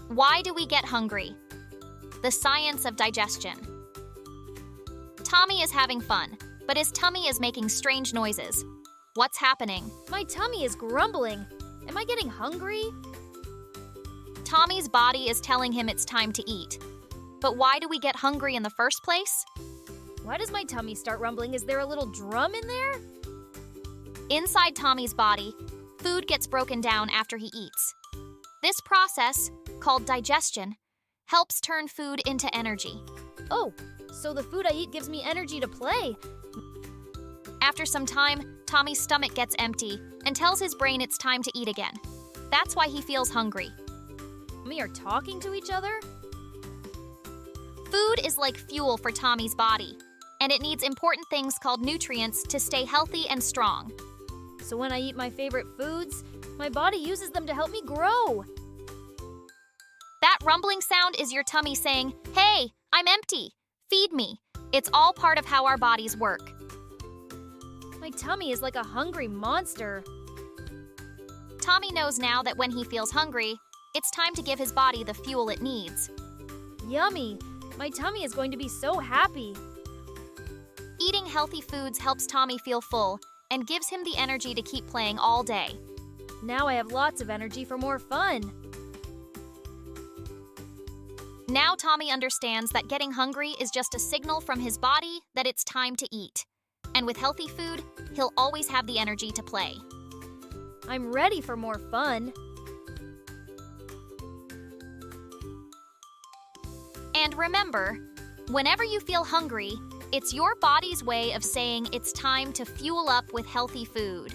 Why do we get hungry? The science of digestion. Tommy is having fun, but his tummy is making strange noises. What's happening? My tummy is grumbling. Am I getting hungry? Tommy's body is telling him it's time to eat. But why do we get hungry in the first place? Why does my tummy start rumbling? Is there a little drum in there? Inside Tommy's body, food gets broken down after he eats. This process, called digestion, helps turn food into energy. Oh, so the food I eat gives me energy to play. After some time, Tommy's stomach gets empty and tells his brain it's time to eat again. That's why he feels hungry. We are talking to each other? Food is like fuel for Tommy's body, and it needs important things called nutrients to stay healthy and strong. So when I eat my favorite foods, my body uses them to help me grow. That rumbling sound is your tummy saying, "Hey, I'm empty. Feed me." It's all part of how our bodies work. My tummy is like a hungry monster. Tommy knows now that when he feels hungry, it's time to give his body the fuel it needs. Yummy! My tummy is going to be so happy. Eating healthy foods helps Tommy feel full and gives him the energy to keep playing all day. Now I have lots of energy for more fun. Now Tommy understands that getting hungry is just a signal from his body that it's time to eat. And with healthy food, he'll always have the energy to play. I'm ready for more fun. And remember, whenever you feel hungry, it's your body's way of saying it's time to fuel up with healthy food.